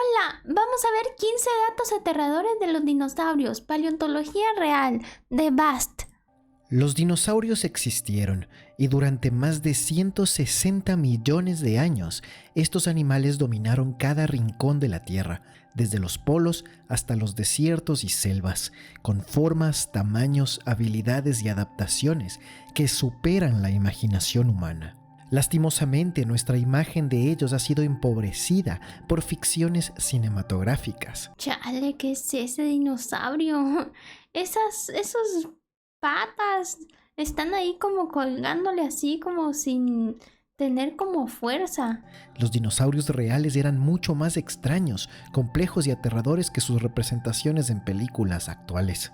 Hola, vamos a ver 15 datos aterradores de los dinosaurios. Paleontología real, de Bast. Los dinosaurios existieron y durante más de 160 millones de años, estos animales dominaron cada rincón de la Tierra, desde los polos hasta los desiertos y selvas, con formas, tamaños, habilidades y adaptaciones que superan la imaginación humana. Lastimosamente, nuestra imagen de ellos ha sido empobrecida por ficciones cinematográficas. Chale, ¿qué es ese dinosaurio? Esos patas están ahí como colgándole así como sin tener como fuerza. Los dinosaurios reales eran mucho más extraños, complejos y aterradores que sus representaciones en películas actuales.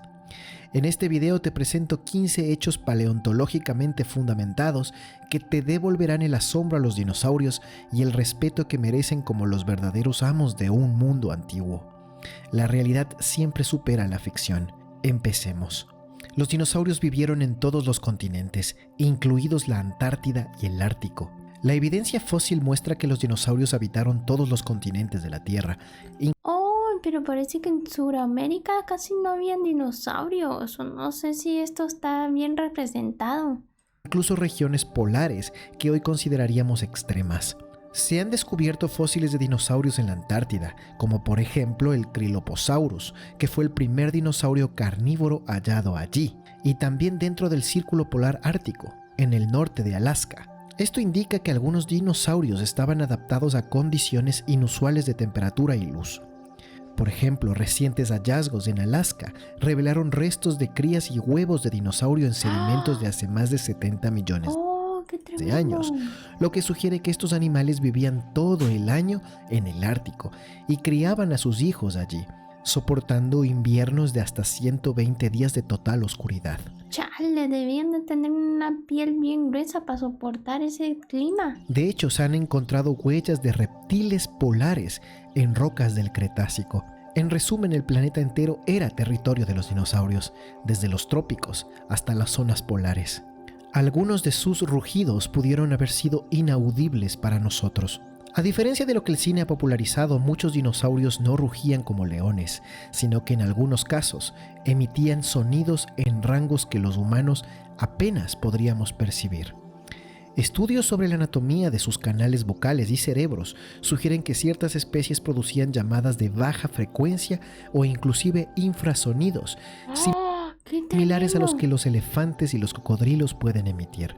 En este video te presento 15 hechos paleontológicamente fundamentados que te devolverán el asombro a los dinosaurios y el respeto que merecen como los verdaderos amos de un mundo antiguo. La realidad siempre supera la ficción. Empecemos. Los dinosaurios vivieron en todos los continentes, incluidos la Antártida y el Ártico. La evidencia fósil muestra que los dinosaurios habitaron todos los continentes de la Tierra. Pero parece que en Sudamérica casi no habían dinosaurios. O no sé si esto está bien representado. Incluso regiones polares que hoy consideraríamos extremas. Se han descubierto fósiles de dinosaurios en la Antártida, como por ejemplo el Tryloposaurus, que fue el primer dinosaurio carnívoro hallado allí, y también dentro del Círculo Polar Ártico, en el norte de Alaska. Esto indica que algunos dinosaurios estaban adaptados a condiciones inusuales de temperatura y luz. Por ejemplo, recientes hallazgos en Alaska revelaron restos de crías y huevos de dinosaurio en sedimentos de hace más de 70 millones de años, lo que sugiere que estos animales vivían todo el año en el Ártico y criaban a sus hijos allí, soportando inviernos de hasta 120 días de total oscuridad. Chale, debían de tener una piel bien gruesa para soportar ese clima. De hecho, se han encontrado huellas de reptiles polares en rocas del Cretácico. En resumen, el planeta entero era territorio de los dinosaurios, desde los trópicos hasta las zonas polares. Algunos de sus rugidos pudieron haber sido inaudibles para nosotros. A diferencia de lo que el cine ha popularizado, muchos dinosaurios no rugían como leones, sino que en algunos casos emitían sonidos en rangos que los humanos apenas podríamos percibir. Estudios sobre la anatomía de sus canales vocales y cerebros sugieren que ciertas especies producían llamadas de baja frecuencia o inclusive infrasonidos, similares a los que los elefantes y los cocodrilos pueden emitir.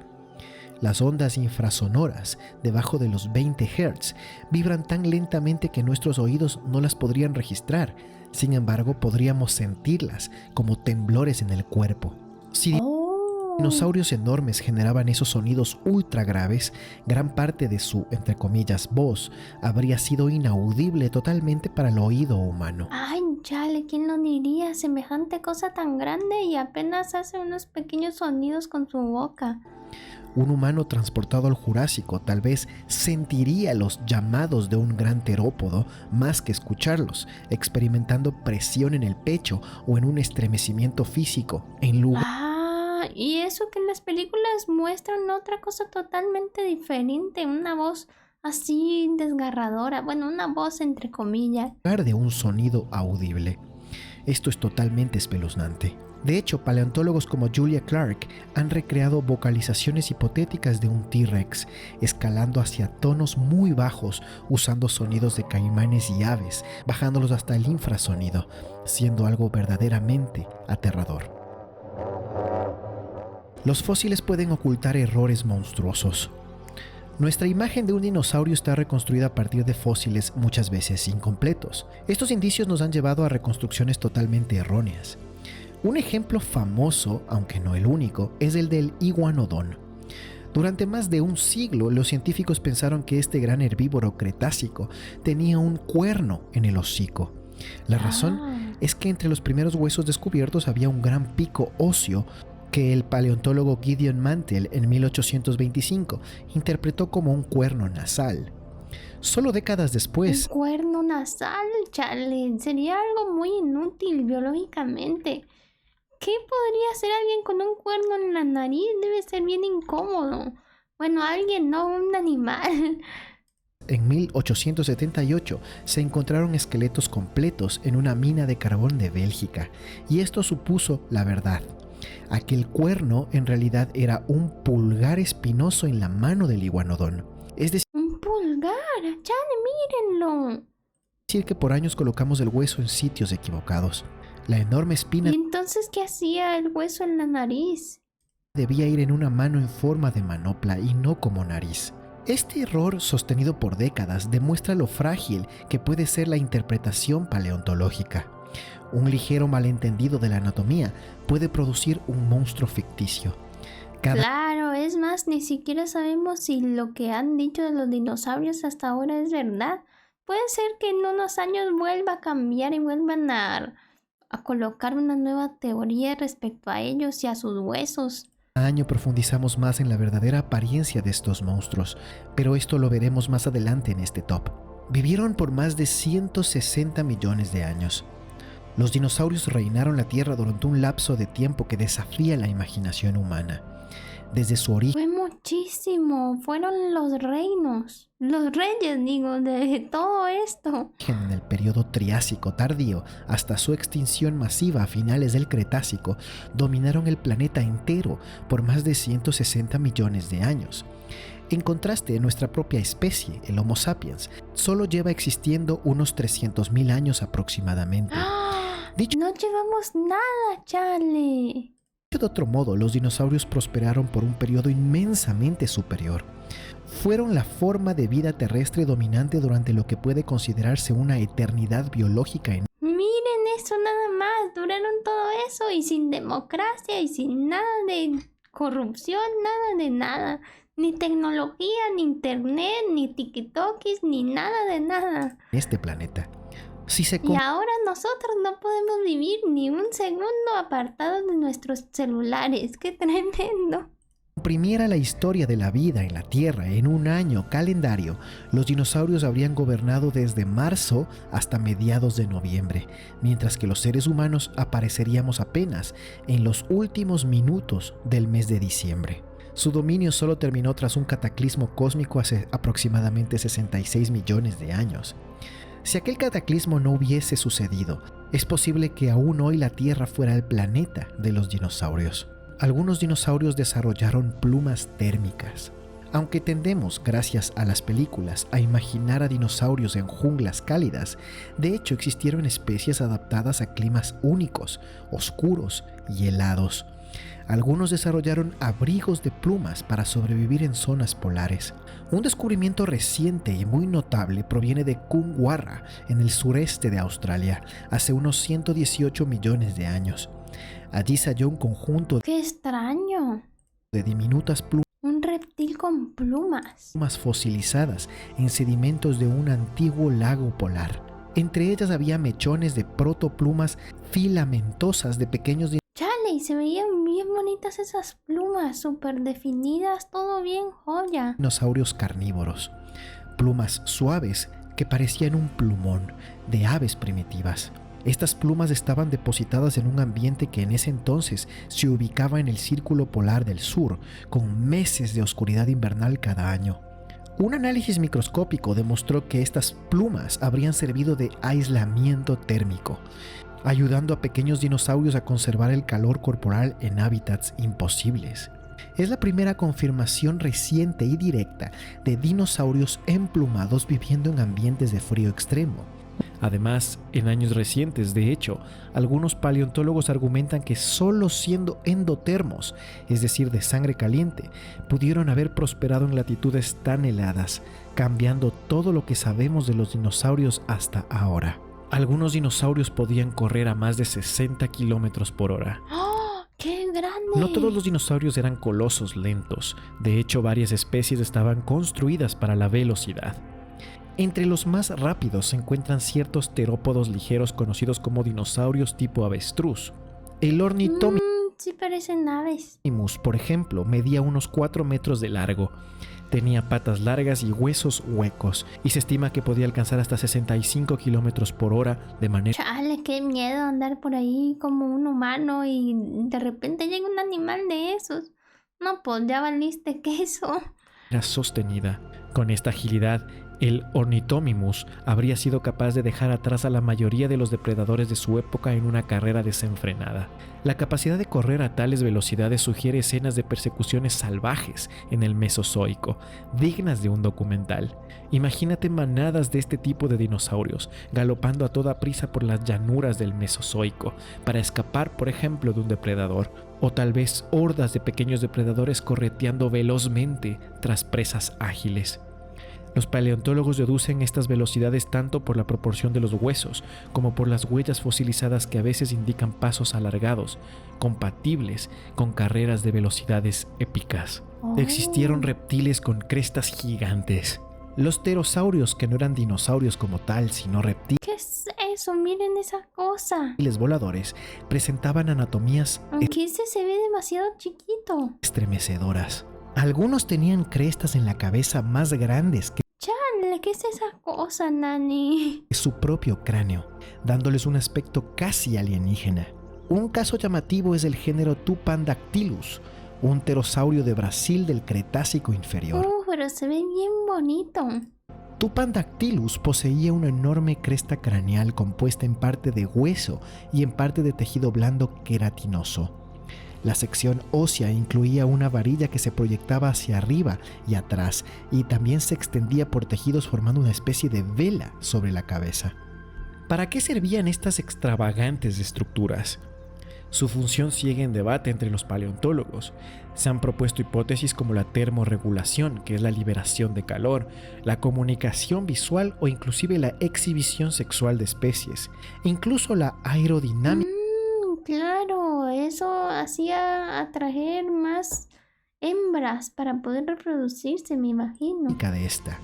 Las ondas infrasonoras, debajo de los 20 Hz, vibran tan lentamente que nuestros oídos no las podrían registrar. Sin embargo, podríamos sentirlas como temblores en el cuerpo. Si dinosaurios enormes generaban esos sonidos ultra graves, gran parte de su, entre comillas, voz habría sido inaudible totalmente para el oído humano. Ay, chale, ¿quién lo diría? Semejante cosa tan grande y apenas hace unos pequeños sonidos con su boca. Un humano transportado al Jurásico tal vez sentiría los llamados de un gran terópodo más que escucharlos, experimentando presión en el pecho o en un estremecimiento físico en lugar... Y eso que en las películas muestran otra cosa totalmente diferente, una voz así desgarradora, bueno, una voz entre comillas. De un sonido audible. Esto es totalmente espeluznante. De hecho, paleontólogos como Julia Clark han recreado vocalizaciones hipotéticas de un T-Rex, escalando hacia tonos muy bajos, usando sonidos de caimanes y aves, bajándolos hasta el infrasonido, siendo algo verdaderamente aterrador. Los fósiles pueden ocultar errores monstruosos. Nuestra imagen de un dinosaurio está reconstruida a partir de fósiles muchas veces incompletos. Estos indicios nos han llevado a reconstrucciones totalmente erróneas. Un ejemplo famoso, aunque no el único, es el del iguanodón. Durante más de un siglo, los científicos pensaron que este gran herbívoro cretácico tenía un cuerno en el hocico. La razón es que entre los primeros huesos descubiertos había un gran pico óseo que el paleontólogo Gideon Mantell en 1825 interpretó como un cuerno nasal. Solo décadas después... ¿Un cuerno nasal? Chale, sería algo muy inútil biológicamente. ¿Qué podría hacer alguien con un cuerno en la nariz? Debe ser bien incómodo. Bueno, alguien, no un animal. En 1878 se encontraron esqueletos completos en una mina de carbón de Bélgica, y esto supuso la verdad. Aquel cuerno en realidad era un pulgar espinoso en la mano del iguanodón. Es Un pulgar, chale, mírenlo. decir que por años colocamos el hueso en sitios equivocados. La enorme espina ¿Y entonces qué hacía el hueso en la nariz? debía ir en una mano en forma de manopla y no como nariz. Este error, sostenido por décadas, demuestra lo frágil que puede ser la interpretación paleontológica. Un ligero malentendido de la anatomía puede producir un monstruo ficticio. Claro, es más, ni siquiera sabemos si lo que han dicho de los dinosaurios hasta ahora es verdad. Puede ser que en unos años vuelva a cambiar y vuelvan a colocar una nueva teoría respecto a ellos y a sus huesos. Cada año profundizamos más en la verdadera apariencia de estos monstruos, pero esto lo veremos más adelante en este top. Vivieron por más de 160 millones de años. Los dinosaurios reinaron la Tierra durante un lapso de tiempo que desafía la imaginación humana. Desde su origen Fue muchísimo, fueron los reinos, los reyes, digo, de todo esto. en el periodo Triásico tardío hasta su extinción masiva a finales del Cretácico, dominaron el planeta entero por más de 160 millones de años. En contraste, nuestra propia especie, el Homo sapiens, solo lleva existiendo unos 300.000 años aproximadamente. ¡Ah! Dicho No llevamos nada, chale. de otro modo, los dinosaurios prosperaron por un periodo inmensamente superior. Fueron la forma de vida terrestre dominante durante lo que puede considerarse una eternidad biológica en Miren eso nada más, duraron todo eso y sin democracia y sin nada de corrupción, nada de nada. Ni tecnología, ni internet, ni tikitokis, ni nada de nada. este planeta. Si se Y ahora nosotros no podemos vivir ni un segundo apartados de nuestros celulares. ¡Qué tremendo! comprimiera la historia de la vida en la Tierra en un año calendario, los dinosaurios habrían gobernado desde marzo hasta mediados de noviembre, mientras que los seres humanos apareceríamos apenas en los últimos minutos del mes de diciembre. Su dominio solo terminó tras un cataclismo cósmico hace aproximadamente 66 millones de años. Si aquel cataclismo no hubiese sucedido, es posible que aún hoy la Tierra fuera el planeta de los dinosaurios. Algunos dinosaurios desarrollaron plumas térmicas. Aunque tendemos, gracias a las películas, a imaginar a dinosaurios en junglas cálidas, de hecho existieron especies adaptadas a climas únicos, oscuros y helados. Algunos desarrollaron abrigos de plumas para sobrevivir en zonas polares. Un descubrimiento reciente y muy notable proviene de Kunwarra, en el sureste de Australia, hace unos 118 millones de años. Allí se halló un conjunto ¡Qué extraño! de diminutas Un reptil con plumas. plumas fosilizadas en sedimentos de un antiguo lago polar. Entre ellas había mechones de protoplumas filamentosas de pequeños Chale, y se veían bien bonitas esas plumas, súper definidas, todo bien joya. dinosaurios carnívoros. Plumas suaves que parecían un plumón de aves primitivas. Estas plumas estaban depositadas en un ambiente que en ese entonces se ubicaba en el Círculo Polar del Sur, con meses de oscuridad invernal cada año. Un análisis microscópico demostró que estas plumas habrían servido de aislamiento térmico, ayudando a pequeños dinosaurios a conservar el calor corporal en hábitats imposibles. Es la primera confirmación reciente y directa de dinosaurios emplumados viviendo en ambientes de frío extremo. Además, en años recientes, de hecho, algunos paleontólogos argumentan que solo siendo endotermos, es decir, de sangre caliente, pudieron haber prosperado en latitudes tan heladas, cambiando todo lo que sabemos de los dinosaurios hasta ahora. Algunos dinosaurios podían correr a más de 60 kilómetros por hora. ¡Oh, qué grande! No todos los dinosaurios eran colosos lentos. De hecho, varias especies estaban construidas para la velocidad. Entre los más rápidos se encuentran ciertos terópodos ligeros conocidos como dinosaurios tipo avestruz. El Ornithomimus, Sí parecen aves. por ejemplo, medía unos 4 metros de largo. Tenía patas largas y huesos huecos, y se estima que podía alcanzar hasta 65 kilómetros por hora de manera Chale, qué miedo andar por ahí como un humano y de repente llega un animal de esos. No, pues ya valiste queso. sostenida. Con esta agilidad, El Ornithomimus habría sido capaz de dejar atrás a la mayoría de los depredadores de su época en una carrera desenfrenada. La capacidad de correr a tales velocidades sugiere escenas de persecuciones salvajes en el Mesozoico, dignas de un documental. Imagínate manadas de este tipo de dinosaurios galopando a toda prisa por las llanuras del Mesozoico para escapar, por ejemplo, de un depredador, o tal vez hordas de pequeños depredadores correteando velozmente tras presas ágiles. Los paleontólogos deducen estas velocidades tanto por la proporción de los huesos como por las huellas fosilizadas que a veces indican pasos alargados, compatibles con carreras de velocidades épicas. Existieron reptiles con crestas gigantes. Los pterosaurios, que no eran dinosaurios como tal, sino reptiles ¿Qué es eso? Miren esa cosa. voladores, presentaban anatomías Aunque ese se ve demasiado chiquito. estremecedoras. Algunos tenían crestas en la cabeza más grandes que Chale, ¿qué es esa cosa, Nani? su propio cráneo, dándoles un aspecto casi alienígena. Un caso llamativo es el género Tupandactylus, un pterosaurio de Brasil del Cretácico inferior. Pero se ve bien bonito. Tupandactylus poseía una enorme cresta craneal compuesta en parte de hueso y en parte de tejido blando queratinoso. La sección ósea incluía una varilla que se proyectaba hacia arriba y atrás y también se extendía por tejidos formando una especie de vela sobre la cabeza. ¿Para qué servían estas extravagantes estructuras? Su función sigue en debate entre los paleontólogos. Se han propuesto hipótesis como la termorregulación, que es la liberación de calor, la comunicación visual o inclusive la exhibición sexual de especies, e incluso la aerodinámica. Claro, eso hacía atraer más hembras para poder reproducirse, me imagino. De esta.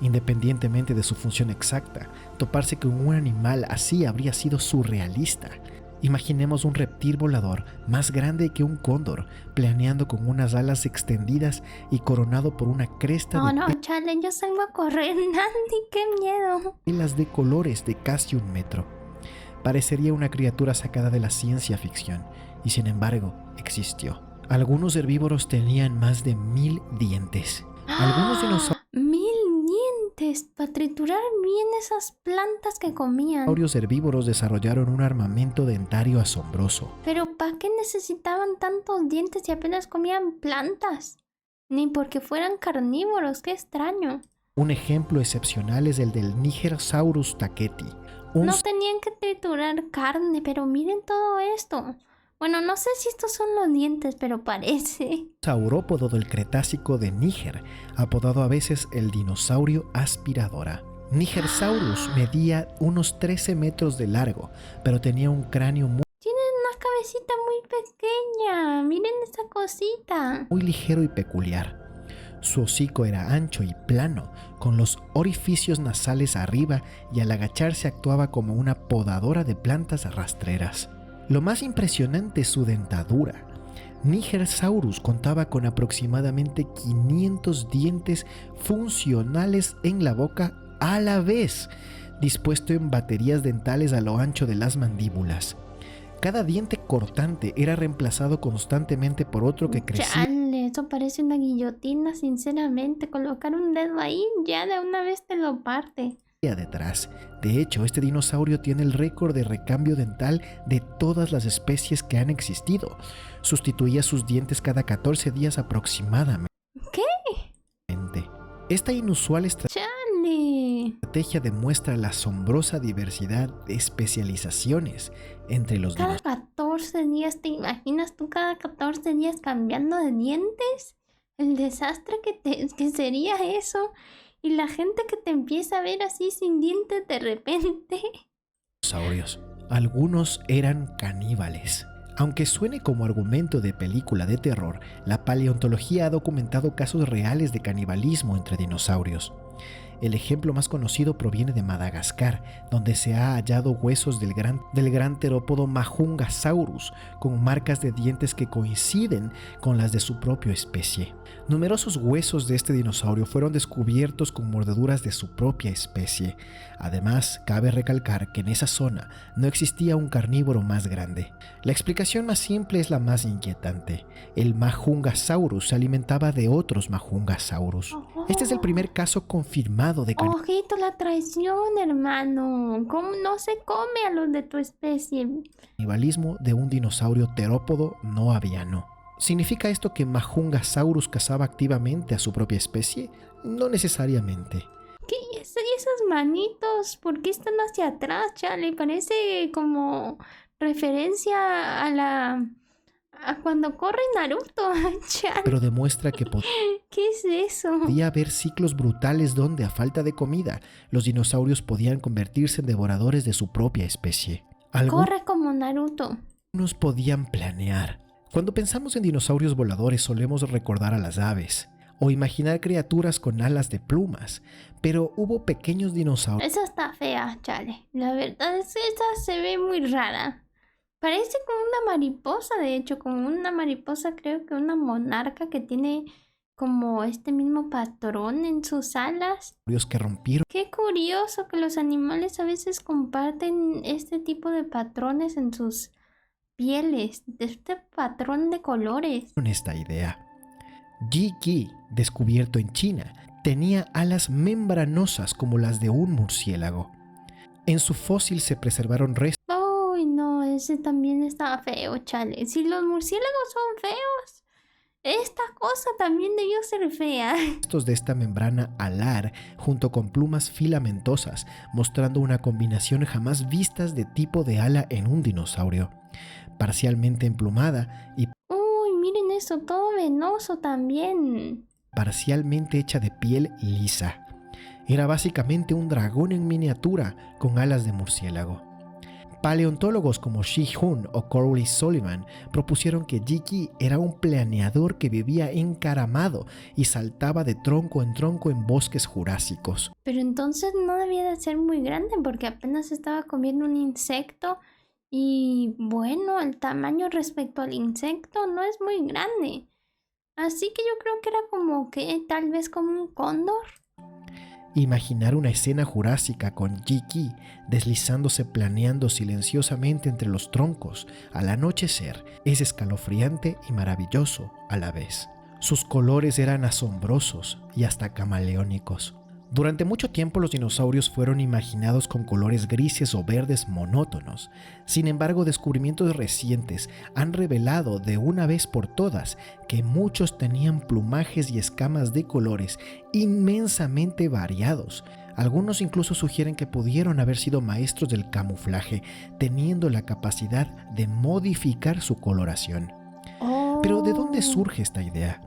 Independientemente de su función exacta, toparse con un animal así habría sido surrealista. Imaginemos un reptil volador más grande que un cóndor, planeando con unas alas extendidas y coronado por una cresta de chale, yo salgo a correr, Nandi, qué miedo. telas de colores de casi 1 metro. Parecería una criatura sacada de la ciencia ficción, y sin embargo, existió. Algunos herbívoros tenían más de 1000 dientes. Algunos dinosaurios 1000 dientes para triturar bien esas plantas que comían. herbívoros desarrollaron un armamento dentario asombroso. Pero ¿para qué necesitaban tantos dientes si apenas comían plantas? Ni porque fueran carnívoros, qué extraño. Un ejemplo excepcional es el del Nigersaurus taketi, un No tenían que triturar carne, pero miren todo esto. Bueno, no sé si estos son los dientes, pero parece. saurópodo del Cretácico de Níger, apodado a veces el dinosaurio aspiradora. Nigersaurus medía unos 13 metros de largo, pero tenía un cráneo Tienen una cabecita muy pequeña. Miren esa cosita. muy ligero y peculiar. Su hocico era ancho y plano, con los orificios nasales arriba, y al agacharse actuaba como una podadora de plantas rastreras. Lo más impresionante es su dentadura. Nigersaurus contaba con aproximadamente 500 dientes funcionales en la boca a la vez, dispuesto en baterías dentales a lo ancho de las mandíbulas. Cada diente cortante era reemplazado constantemente por otro que crecía. Chale, eso parece una guillotina, sinceramente. Colocar un dedo ahí ya de una vez te lo parte. Detrás. De hecho, este dinosaurio tiene el récord de recambio dental de todas las especies que han existido. Sustituía sus dientes cada 14 días aproximadamente. ¿Qué? Esta inusual Chale. estrategia demuestra la asombrosa diversidad de especializaciones entre los Cada dinosaurios. 14 días, ¿te imaginas tú cada 14 días cambiando de dientes? El desastre que sería eso. Y la gente que te empieza a ver así sin dientes de repente. Algunos eran caníbales. Aunque suene como argumento de película de terror, la paleontología ha documentado casos reales de canibalismo entre dinosaurios. El ejemplo más conocido proviene de Madagascar, donde se ha hallado huesos del gran terópodo Majungasaurus, con marcas de dientes que coinciden con las de su propia especie. Numerosos huesos de este dinosaurio fueron descubiertos con mordeduras de su propia especie. Además, cabe recalcar que en esa zona no existía un carnívoro más grande. La explicación más simple es la más inquietante. El Majungasaurus se alimentaba de otros Majungasaurus. Este es el primer caso confirmado grado de Ojito, la traición, hermano. ¿Cómo no se come a los de tu especie? canibalismo de un dinosaurio terópodo no aviano. ¿Significa esto que Majungasaurus cazaba activamente a su propia especie? No necesariamente. ¿Qué? ¿Y esas manitos? ¿Por qué están hacia atrás, chale? Parece como referencia a cuando corre Naruto, chale. Pero demuestra que ¿Qué es eso? podía haber ciclos brutales donde, a falta de comida, los dinosaurios podían convertirse en devoradores de su propia especie. Corre como Naruto. Algunos podían planear. Cuando pensamos en dinosaurios voladores solemos recordar a las aves o imaginar criaturas con alas de plumas, pero hubo pequeños dinosaurios Esa está fea, chale. La verdad es que esta se ve muy rara. Parece como una mariposa, de hecho, como una mariposa, creo que una monarca que tiene como este mismo patrón en sus alas. que rompieron Qué curioso que los animales a veces comparten este tipo de patrones en sus pieles, de este patrón de colores. esta idea. Jiki, descubierto en China, tenía alas membranosas como las de un murciélago. En su fósil se preservaron Ay, no, ese también está feo, chale. Si los murciélagos son feos, esta cosa también debió ser fea. restos de esta membrana alar junto con plumas filamentosas, mostrando una combinación jamás vistas de tipo de ala en un dinosaurio, parcialmente emplumada y Uy, miren eso, todo venoso también. parcialmente hecha de piel lisa. Era básicamente un dragón en miniatura con alas de murciélago. Paleontólogos como Shi-Hun o Corley Sullivan propusieron que Jiki era un planeador que vivía encaramado y saltaba de tronco en bosques jurásicos. Pero entonces no debía de ser muy grande porque apenas estaba comiendo un insecto y bueno, el tamaño respecto al insecto no es muy grande. Así que yo creo que era como que tal vez como un cóndor. Imaginar una escena jurásica con Jiki deslizándose planeando silenciosamente entre los troncos al anochecer es escalofriante y maravilloso a la vez. Sus colores eran asombrosos y hasta camaleónicos. Durante mucho tiempo los dinosaurios fueron imaginados con colores grises o verdes monótonos. Sin embargo, descubrimientos recientes han revelado de una vez por todas que muchos tenían plumajes y escamas de colores inmensamente variados. Algunos incluso sugieren que pudieron haber sido maestros del camuflaje, teniendo la capacidad de modificar su coloración. Pero ¿de dónde surge esta idea?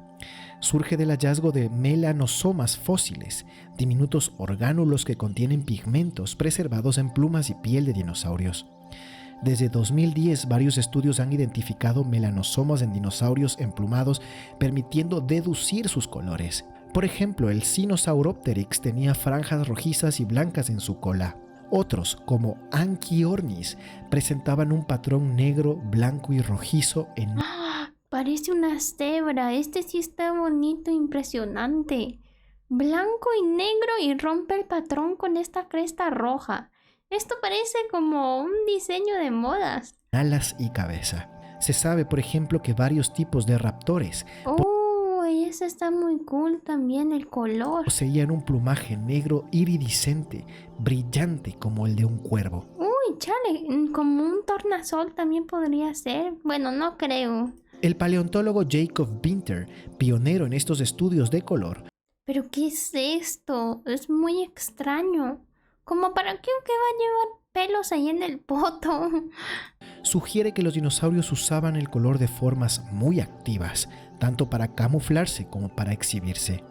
Surge del hallazgo de melanosomas fósiles, diminutos orgánulos que contienen pigmentos preservados en plumas y piel de dinosaurios. Desde 2010, varios estudios han identificado melanosomas en dinosaurios emplumados, permitiendo deducir sus colores. Por ejemplo, el Sinosauropteryx tenía franjas rojizas y blancas en su cola. Otros, como Anchiornis, presentaban un patrón negro, blanco y rojizo en Parece una cebra. Este sí está bonito, impresionante. Blanco y negro y rompe el patrón con esta cresta roja. Esto parece como un diseño de modas. alas y cabeza. Se sabe, por ejemplo, que varios tipos de raptores Ese está muy cool también, el color. poseían un plumaje negro iridiscente, brillante como el de un cuervo. Uy, chale, como un tornasol también podría ser. Bueno, no creo. El paleontólogo Jacob Winter, pionero en estos estudios de color, ¿Pero qué es esto? Es muy extraño. ¿Como para qué va a llevar pelos ahí en el poto? sugiere que los dinosaurios usaban el color de formas muy activas, tanto para camuflarse como para exhibirse.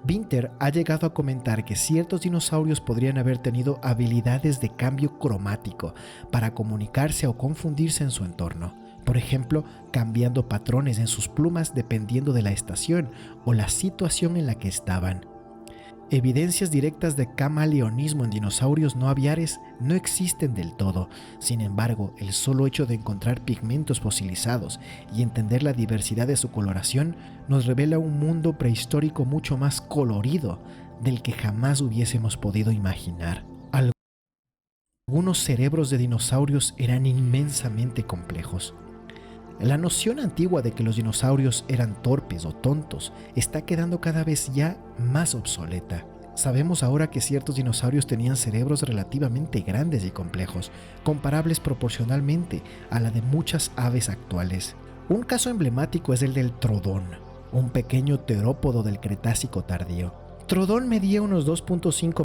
Winter ha llegado a comentar que ciertos dinosaurios podrían haber tenido habilidades de cambio cromático para comunicarse o confundirse en su entorno. Por ejemplo, cambiando patrones en sus plumas dependiendo de la estación o la situación en la que estaban. Evidencias directas de camaleonismo en dinosaurios no aviares no existen del todo. Sin embargo, el solo hecho de encontrar pigmentos fosilizados y entender la diversidad de su coloración nos revela un mundo prehistórico mucho más colorido del que jamás hubiésemos podido imaginar. Algunos cerebros de dinosaurios eran inmensamente complejos. La noción antigua de que los dinosaurios eran torpes o tontos está quedando cada vez ya más obsoleta. Sabemos ahora que ciertos dinosaurios tenían cerebros relativamente grandes y complejos, comparables proporcionalmente a la de muchas aves actuales. Un caso emblemático es el del Trodón, un pequeño terópodo del Cretácico tardío. Trodón medía unos 2.5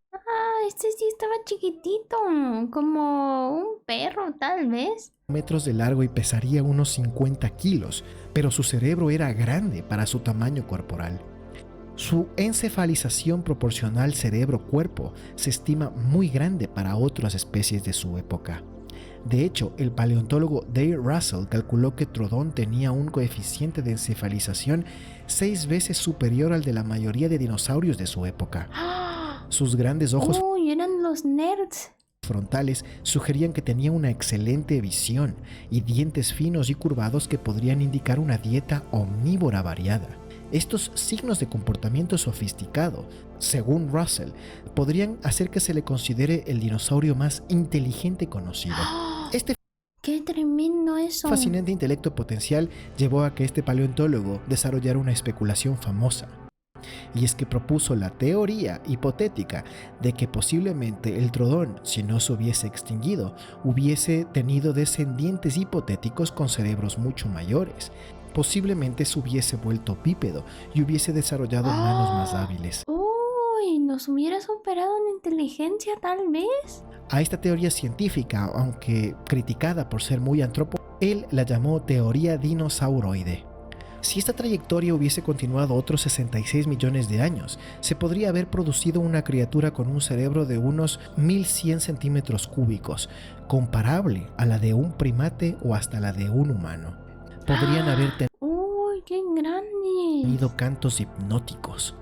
Este sí estaba chiquitito, como un perro tal vez. metros de largo y pesaría unos 50 kilos, pero su cerebro era grande para su tamaño corporal. Su encefalización proporcional cerebro-cuerpo se estima muy grande para otras especies de su época. De hecho, el paleontólogo Dale Russell calculó que Trodón tenía un coeficiente de encefalización 6 veces superior al de la mayoría de dinosaurios de su época. Sus grandes ojos Uy, eran los nerds. frontales sugerían que tenía una excelente visión y dientes finos y curvados que podrían indicar una dieta omnívora variada. Estos signos de comportamiento sofisticado, según Russell, podrían hacer que se le considere el dinosaurio más inteligente conocido. Este ¡Qué tremendo eso! fascinante intelecto potencial llevó a que este paleontólogo desarrollara una especulación famosa. Y es que propuso la teoría hipotética de que posiblemente el Trodón, si no se hubiese extinguido, hubiese tenido descendientes hipotéticos con cerebros mucho mayores. Posiblemente se hubiese vuelto bípedo y hubiese desarrollado manos más hábiles. Uy, nos hubiera superado en inteligencia tal vez. A esta teoría científica, aunque criticada por ser muy él la llamó teoría dinosauroide. Si esta trayectoria hubiese continuado otros 66 millones de años, se podría haber producido una criatura con un cerebro de unos 1100 centímetros cúbicos, comparable a la de un primate o hasta la de un humano. Podrían haber ¡Uy, qué grande! tenido cantos hipnóticos.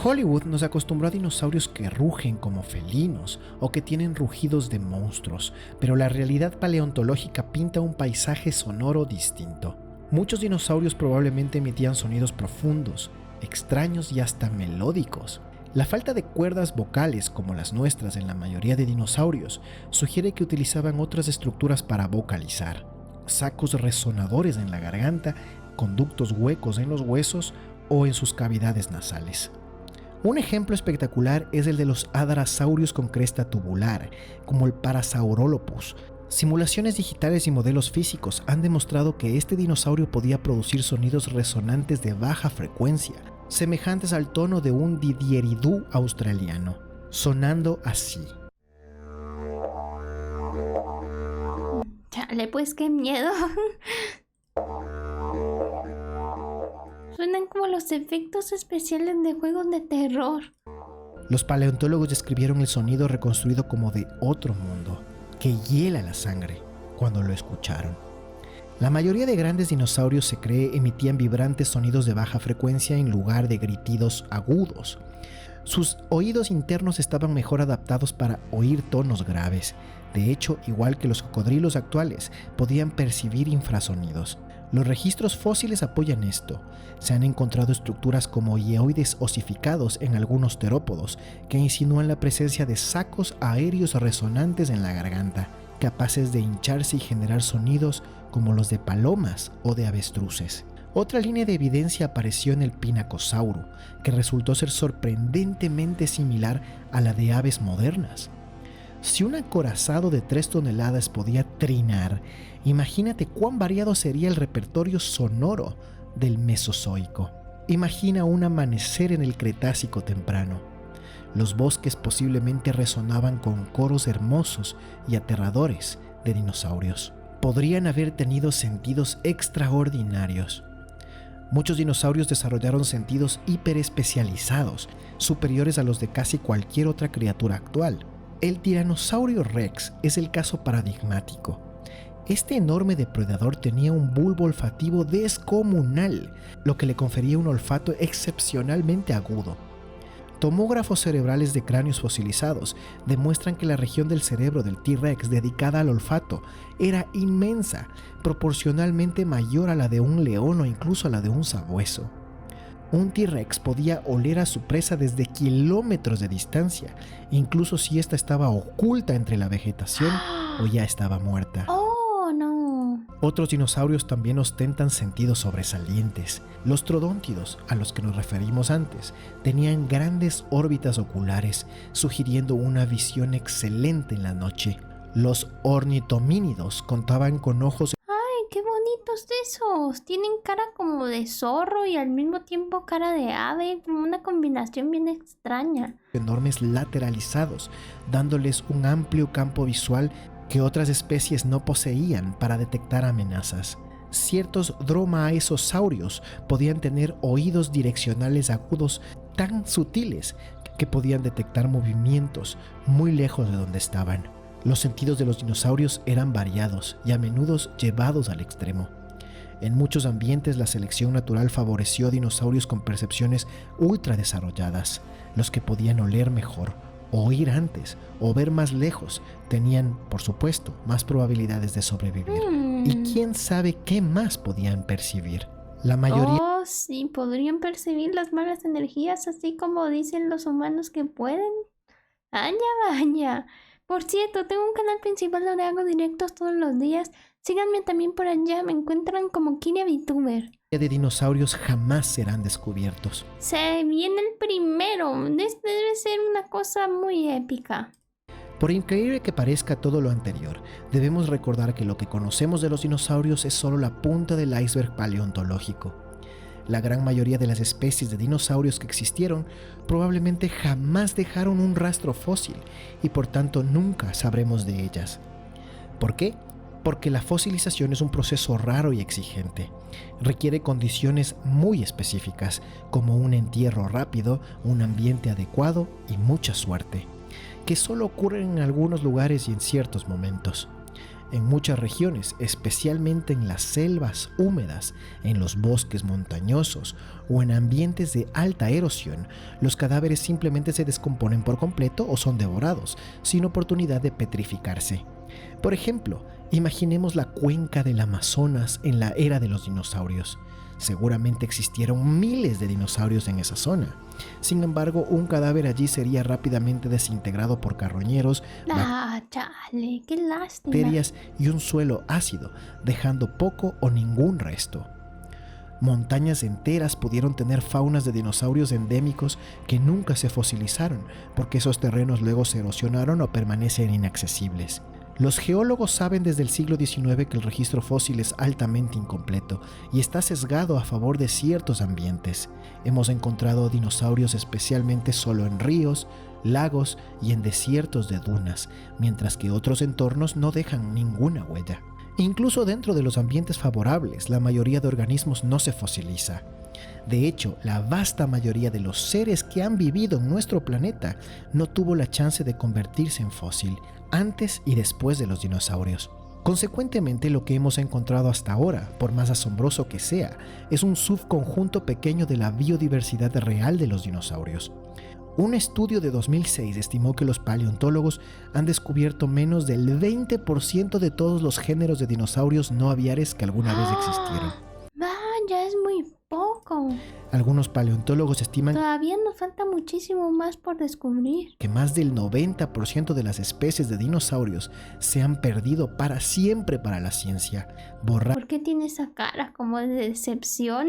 Hollywood nos acostumbró a dinosaurios que rugen como felinos o que tienen rugidos de monstruos, pero la realidad paleontológica pinta un paisaje sonoro distinto. Muchos dinosaurios probablemente emitían sonidos profundos, extraños y hasta melódicos. La falta de cuerdas vocales como las nuestras en la mayoría de dinosaurios sugiere que utilizaban otras estructuras para vocalizar. Sacos resonadores en la garganta, conductos huecos en los huesos o en sus cavidades nasales. Un ejemplo espectacular es el de los hadrosaurios con cresta tubular, como el Parasaurolophus. Simulaciones digitales y modelos físicos han demostrado que este dinosaurio podía producir sonidos resonantes de baja frecuencia, semejantes al tono de un didgeridoo australiano, sonando así. Chale, pues qué miedo. Suenan como los efectos especiales de juegos de terror. Los paleontólogos describieron el sonido reconstruido como de otro mundo, que hiela la sangre cuando lo escucharon. La mayoría de grandes dinosaurios se cree emitían vibrantes sonidos de baja frecuencia en lugar de gritidos agudos. Sus oídos internos estaban mejor adaptados para oír tonos graves. De hecho, igual que los cocodrilos actuales, podían percibir infrasonidos. Los registros fósiles apoyan esto. Se han encontrado estructuras como hioides osificados en algunos terópodos que insinúan la presencia de sacos aéreos resonantes en la garganta, capaces de hincharse y generar sonidos como los de palomas o de avestruces. Otra línea de evidencia apareció en el Pinacosauro, que resultó ser sorprendentemente similar a la de aves modernas. Si un acorazado de 3 toneladas podía trinar, imagínate cuán variado sería el repertorio sonoro del Mesozoico. Imagina un amanecer en el Cretácico temprano. Los bosques posiblemente resonaban con coros hermosos y aterradores de dinosaurios. Podrían haber tenido sentidos extraordinarios. Muchos dinosaurios desarrollaron sentidos hiperespecializados, superiores a los de casi cualquier otra criatura actual. El Tiranosaurio Rex es el caso paradigmático. Este enorme depredador tenía un bulbo olfativo descomunal, lo que le confería un olfato excepcionalmente agudo. Tomógrafos cerebrales de cráneos fosilizados demuestran que la región del cerebro del T-Rex dedicada al olfato era inmensa, proporcionalmente mayor a la de un león o incluso a la de un sabueso. Un T-Rex podía oler a su presa desde kilómetros de distancia, incluso si ésta estaba oculta entre la vegetación o ya estaba muerta. ¡Oh, no! Otros dinosaurios también ostentan sentidos sobresalientes. Los trodóntidos, a los que nos referimos antes, tenían grandes órbitas oculares, sugiriendo una visión excelente en la noche. Los ornitomínidos contaban con ojos ¡Ay, qué bonitos esos! Tienen cara como de zorro y al mismo tiempo cara de ave, como una combinación bien extraña. enormes lateralizados, dándoles un amplio campo visual que otras especies no poseían para detectar amenazas. Ciertos dromaeosaurios podían tener oídos direccionales agudos tan sutiles que podían detectar movimientos muy lejos de donde estaban. Los sentidos de los dinosaurios eran variados y a menudo llevados al extremo. En muchos ambientes la selección natural favoreció dinosaurios con percepciones ultra desarrolladas. Los que podían oler mejor, oír antes o ver más lejos tenían, por supuesto, más probabilidades de sobrevivir. Y quién sabe qué más podían percibir. La mayoría Oh, sí, podrían percibir las malas energías así como dicen los humanos que pueden. Vaya, vaya. Por cierto, tengo un canal principal donde hago directos todos los días. Síganme también por allá, me encuentran como Kiria VTuber. de dinosaurios jamás serán descubiertos. Se viene el primero. Debe ser una cosa muy épica. Por increíble que parezca todo lo anterior, debemos recordar que lo que conocemos de los dinosaurios es solo la punta del iceberg paleontológico. La gran mayoría de las especies de dinosaurios que existieron probablemente jamás dejaron un rastro fósil y por tanto nunca sabremos de ellas. ¿Por qué? Porque la fosilización es un proceso raro y exigente. Requiere condiciones muy específicas, como un entierro rápido, un ambiente adecuado y mucha suerte, que solo ocurren en algunos lugares y en ciertos momentos. En muchas regiones, especialmente en las selvas húmedas, en los bosques montañosos o en ambientes de alta erosión, los cadáveres simplemente se descomponen por completo o son devorados, sin oportunidad de petrificarse. Por ejemplo, imaginemos la cuenca del Amazonas en la era de los dinosaurios. Seguramente existieron miles de dinosaurios en esa zona. Sin embargo, un cadáver allí sería rápidamente desintegrado por carroñeros, Chale, qué lástima. bacterias y un suelo ácido, dejando poco o ningún resto. Montañas enteras pudieron tener faunas de dinosaurios endémicos que nunca se fosilizaron, porque esos terrenos luego se erosionaron o permanecen inaccesibles. Los geólogos saben desde el siglo XIX que el registro fósil es altamente incompleto y está sesgado a favor de ciertos ambientes. Hemos encontrado dinosaurios especialmente solo en ríos, lagos y en desiertos de dunas, mientras que otros entornos no dejan ninguna huella. Incluso dentro de los ambientes favorables, la mayoría de organismos no se fosiliza. De hecho, la vasta mayoría de los seres que han vivido en nuestro planeta no tuvo la chance de convertirse en fósil antes y después de los dinosaurios. Consecuentemente, lo que hemos encontrado hasta ahora, por más asombroso que sea, es un subconjunto pequeño de la biodiversidad real de los dinosaurios. Un estudio de 2006 estimó que los paleontólogos han descubierto menos del 20% de todos los géneros de dinosaurios no aviares que alguna vez existieron. Vaya, es muy poco. Algunos paleontólogos estiman Todavía nos falta muchísimo más por descubrir. que más del 90% de las especies de dinosaurios se han perdido para siempre para la ciencia, ¿Por qué tiene esa cara como de decepción?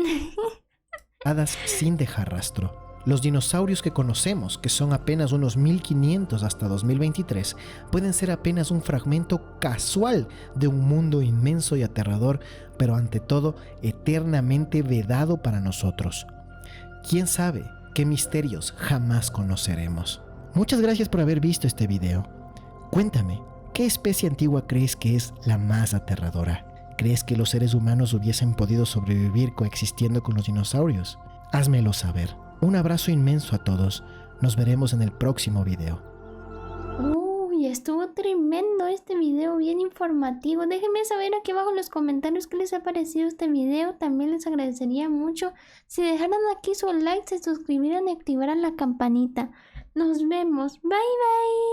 borradas sin dejar rastro. Los dinosaurios que conocemos, que son apenas unos 1500 hasta 2023, pueden ser apenas un fragmento casual de un mundo inmenso y aterrador, pero ante todo eternamente vedado para nosotros. ¿Quién sabe qué misterios jamás conoceremos? Muchas gracias por haber visto este video. Cuéntame, ¿qué especie antigua crees que es la más aterradora? ¿Crees que los seres humanos hubiesen podido sobrevivir coexistiendo con los dinosaurios? Házmelo saber. Un abrazo inmenso a todos. Nos veremos en el próximo video. Uy, estuvo tremendo este video, bien informativo. Déjenme saber aquí abajo en los comentarios qué les ha parecido este video. También les agradecería mucho si dejaran aquí su like, se suscribieran y activaran la campanita. Nos vemos. Bye, bye.